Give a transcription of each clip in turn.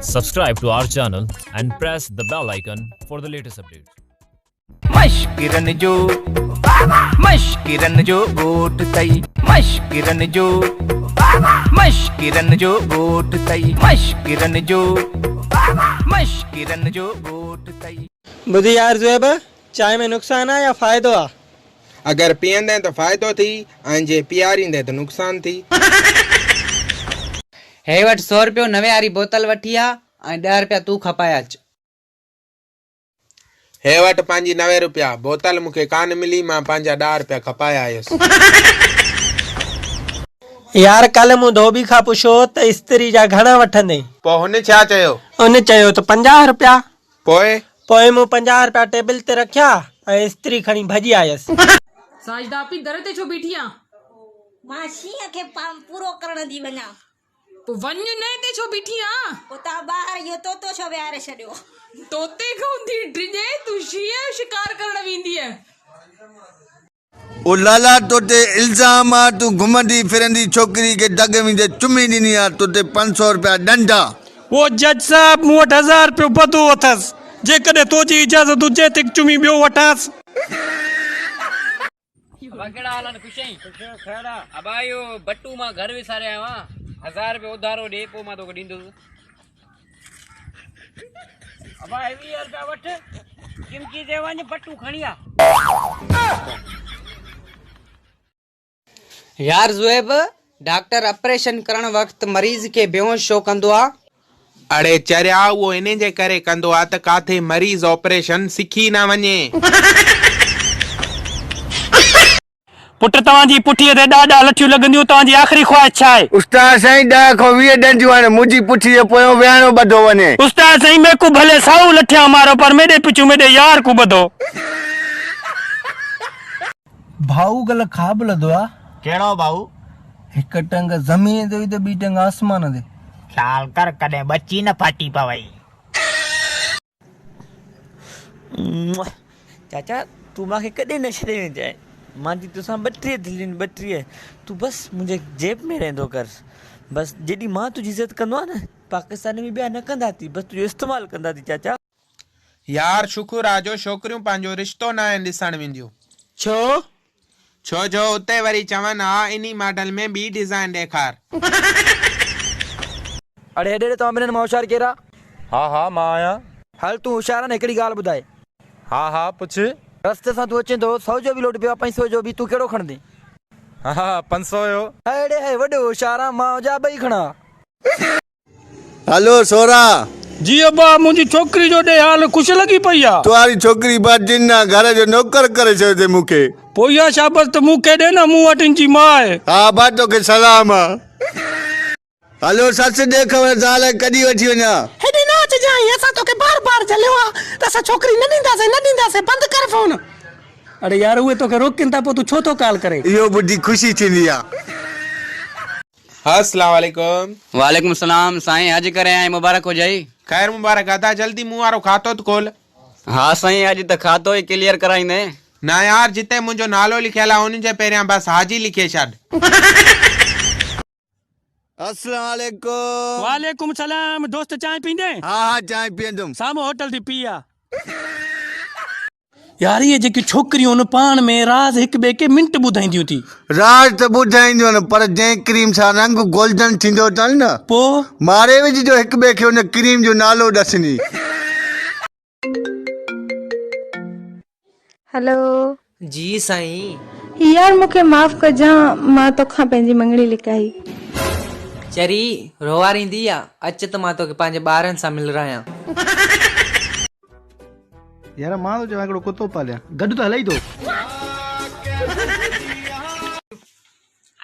Subscribe to our channel and press the bell icon for the latest updates. मश्किरन जो गोट तई मश्किरन जो गोट तई मश्किरन जो गोट तई। बुधी यार ज़ुएब, चाय में नुकसान है या फ़ायदो आहे? अगर पीअंदे तो फ़ाइदो थी ऐं जे पीआरींदे तो नुक़सान थी। हे वटि 100 रुपयो नवे वारी बोतल वठी आ ऐं 10 रुपया तू खपाया अच। हे वटि पंहिंजी 90 रुपया बोतल मूंखे कान मिली, मां पंहिंजा 10 रुपया खपाया आयुसि। यार कल मूं धोबी खां पुछो त इस्त्री जा घणा वठंदे? पोइ हुन छा चयो? उन चयो त 50 रुपया। पोइ मूं 50 रुपया टेबल ते रखिया ऐं इस्त्री खणी भॼी आयसि। साजदा पी दर ते छो बीठी आ? मां शींहं खे पूरो करण थी वञा। पोइ वञ न ते छो बीठी आ? उतां ॿाहिरि इहो तोतो छो विहारे छॾियो? तोते खां ड्रिजे तू शींहं शिकार करण वेंदी है। ओ लाला तोते इल्जाम आ तू घुमंदी फिरंदी छोकरी के दग में जे चुमी ॾिनी आ तोते 500 रुपया डंडा। वो जज साहब मूं वटि 1000 रुपयो बधो अथसि, जेकॾहिं तुंहिंजी इजाज़त हुजे त चुमी ॿियो वठांसि। वगड़ा हालन खुशई खड़ा अब आयो बट्टू मां घर विसारे आवा 1000 रुपए उधारो दे पो मां तो दींदो। अब 20 रुपया वठ किमकी दे वने बट्टू खणिया। यार ज़ुएब, डॉक्टर ऑपरेशन करण वक्त मरीज के बेहोश छो कंदो आ? अड़े चरिया उहो इन जे करे कंदो आहे त काथे मरीज़ ऑपरेशन सिखी न वञे। पुट तव्हांजी पुठीअ ते ॾाढा लठियूं लॻंदियूं, तव्हांजी आख़िरी ख्वाहिश छा आहे? उस्ताद साईं 10 खां 20 डंडियूं आहिनि, मुंहिंजी पुठी जे पोयों विहाणो ॿधो वञे। उस्ताद साईं मेकू भले साऊ लठिया मारो पर मेरे पिछू मेरे यार को ॿधो। भाऊ गल खाब लदो आ। केड़ो भाऊ? हिक टंग जमीन ते ते ॿी टंग आसमान ते। ख्याल कर कदे बच्ची न फाटी पवई। चाचा तू माखे कदे न छॾे वञजाए, मां जी तोसां 32 दिलिन 32 तू बस मुझे जेब में रहंदो कर। बस जेडी मां तुझी इज्जत कंदो आ न पाकिस्तान में ॿिया न कंदा थी, बस तुझो इस्तेमाल कंदा थी चाचा। यार शुक्र आ जो छोकरियूं पंहिंजो रिश्तो न आहिनि ॾिसण वेंदियूं। छो जो उते वरी चवनि हा इनी मॉडल में ॿी डिज़ाइन ॾेखार। अड़े हेॾे तव्हां ॿिन्हिनि मां होशियार केरा? हा मां आहियां। हल तूं होशियार आहे न, हिकिड़ी ॻाल्हि ॿुधाए। हा पुछ। रस्ते सां तूं अचे थो 100 जो बि लोट पियो आहे 500 जो बि, तूं कहिड़ो खणंदी? हा 500 जो। अड़े हे वॾो होशियार आहे, मां जा ॿई खणा। हेलो सोरा जी अब्बा, मुंहिंजी छोकिरी जो ॾे हाल ख़ुशि लॻी पई आहे। तुम्हारी छोकरी जिन्ना घर जो नौकर करे छॾे मूंखे। पोइ इहा शाबत त मूंखे ॾे न, मूं वटि जी मां आहे। हा बा तोखे सलाम आहे। हेलो सस देख ज़ाल कॾी वठी वञा? हेॾे न अचिजांइ, असां तोखे बार चलियो आहे त असां छोकिरी न ॾींदासीं, बंदि कर फोन। अरे यार उहे तोखे रोकनि था, पोइ तूं छो थो कॉल करे? इहो ॿुधी ख़ुशी थींदी आहे। अस्सलाम वालेकुम। वालेकुम सलाम साईं, अॼु करे आए मुबारक हो जाई। खैर मुबारक अदा, जल्दी मुंह वारो खातो त खोल। हा साईं, अॼु त खातो ई क्लियर कराईंदे। ना यार, जिते मुंहिंजो नालो लिखियल आहे उन जे पहिरियां बस हाजी लिखे छॾ। अस्सलाम वालेकुम। वालेकुम सलाम। दोस्त चाय पींदे? हा चाय पींदुमि। साम्हूं होटल थी पी आ। यार ये जेकी छोकरियूं पाण में राज हिक ॿिए खे मिंट ॿुधाईंदियूं थी। राज त ॿुधाईंदियूं न, पर जंहिं क्रीम सां रंग गोल्डन थींदो अथनि न, पोइ मारे विझिजो हिक ॿिए खे उन क्रीम जो नालो ॾसंदी। हेलो जी साईं। यार मूंखे माफ़ कजां, मां तोखां पंहिंजी मंगणी लिकाई। चरी रोवारींदी आ, अच त मां तोखे पंहिंजे ॿारनि सां मिल रहिया। यार मां तो हिकिड़ो कुतो पालिया, गॾु त हलाई थो।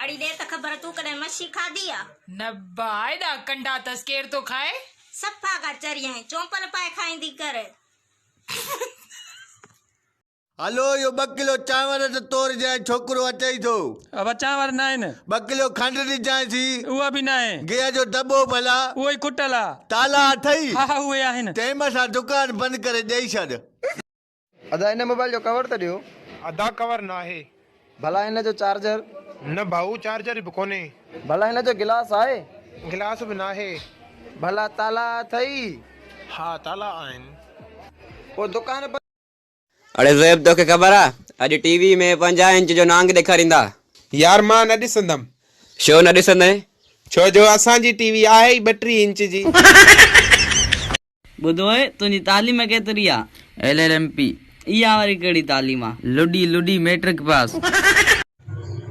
अड़ी दे त ख़बर तूं कॾहिं मच्छी खाधी आ? न बायदा कंडा तस केर तो खाए? सफ़ा का चरी है, चौंपल पाए खाईंदी कर। हलो यो 2 किलो चांवर त तोड़ जाए, छोकरो अचे ई थो। अब चांवर न आहिनि। 2 किलो खंड ॾिजांइ थी। उहा बि न आहे। गिह जो दॿो भला। उहो ई खुटल आहे। ताला अथई? हा उहे आहिनि। टाइम सां दुकान बंदि करे ॾेई छॾ। अदा इन मोबाइल जो कवर त ॾियो। अदा कवर न आहे। भला इन जो चार्जर? न भाऊ चार्जर बि कोन्हे। भला इन जो गिलास आहे? गिलास बि न आहे। भला ताला अथई? हा ताला आहिनि। पोइ दुकान पर अड़े ज़ेब तोखे ख़बर आहे अॼु टीवी में 50 इंच जो नांग ॾेखारींदा। यार मां न ॾिसंदमि। छो न ॾिसंदे? छो जो असांजी टीवी आहे ई 32 इंच जी। ॿुधो आहे तुंहिंजी तालीम केतिरी आहे? LLMP। इहा वरी कहिड़ी तालीम आहे? लुडी लुडी मैट्रिक पास।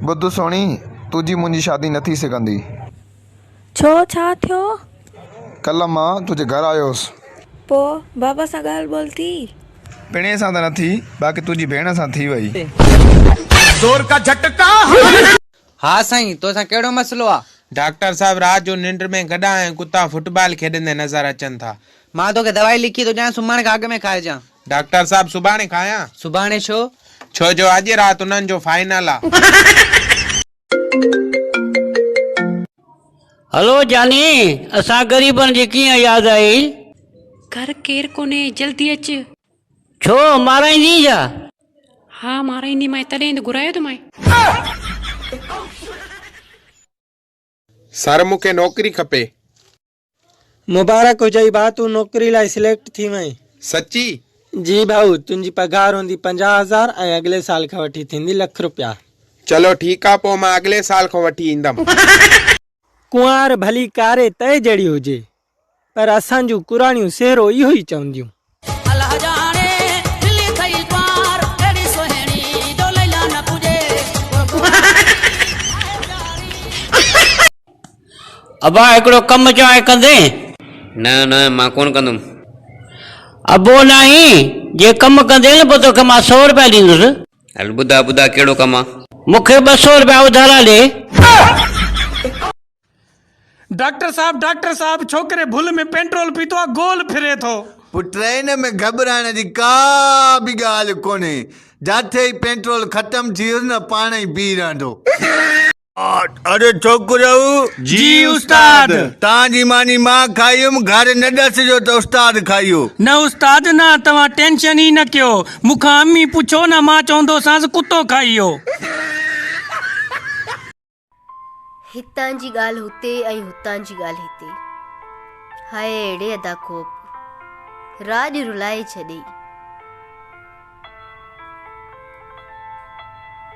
ॿुध सोणी, तुंहिंजी मुंहिंजी शादी न थी सघंदी। छो छा थियो? कल्ह मां तुंहिंजे घर आयोसि। पोइ बाबा सां ॻाल्हि ॿोल थी? पिणे सां त न थी, बाक़ी तुंहिंजी भेण सां थी वई। जोर का झटका। हा साईं, तोसां कहिड़ो मसइलो आहे? डॉक्टर साहब रात जो निंड में गधा ऐं कुत्ता फुटबॉल खेॾंदे नज़र अचनि था। मां तोखे दवाई लिखी थो ॾियां, सुभाणे खां अॻु में खाइजां। डॉक्टर साहब सुभाणे खायां? सुभाणे छो? छो जो अॼु राति उन्हनि जो फाइनल आहे। हलो जानी, असां ग़रीबनि जी कीअं यादि आई? घर केर कोने, जल्दी अच। छो माराईंदी छा? हा माराईंदी मां, तॾहिं त घुरायो थो मां। सर मूंखे नौकरी खपे। मुबारक हुजई भाउ, तूं नौकरी लाइ सिलेक्ट थी वई। सची? जी भाऊ, तुंहिंजी पघार हूंदी 50,000 ऐं अॻिले साल खां वठी थींदी ₹1,00,000। चलो ठीकु आहे, पोइ मां अॻिले साल खां वठी ईंदमि। कुंवार भली कारे तय जहिड़ी हुजे, पर असांजूं कुराणियूं सेरो इहो ई चवंदियूं। अबा हिकिड़ो कमु चाहे कंदे? न न मां कोन कंदुमि। अबो नाही, जे कमु कंदे न पोइ तोखे मां 100 रुपया ॾींदुसि। हल ॿुधा ॿुधा कहिड़ो कमु आहे? मूंखे 200 रुपया उधारा ॾे। डॉक्टर साहब छोकिरे भुल में पेट्रोल पीतो आहे, गोल फिरे थो। ट्रेन में घबराइण जी का बि ॻाल्हि कोन्हे, जिथे ई पेट्रोल ख़तम थी वियो न पाण ई बीह रहंदो। अरे छोकिरो जी उस्ताद। तव्हांजी मानी मां खाईयुमि, घर न ॾसिजो त उस्ताद खाइयो। न उस्ताद न, तव्हां टेंशन ई न कयो। मूंखां अम्मी पुछो न, मां चवंदोसांसि कुतो खाइयो। हितां जी ॻाल्हि हुते ऐं हुतां जी ॻाल्हि हिते। हाय अहिड़े अदा खोप राज रुलाए छॾे।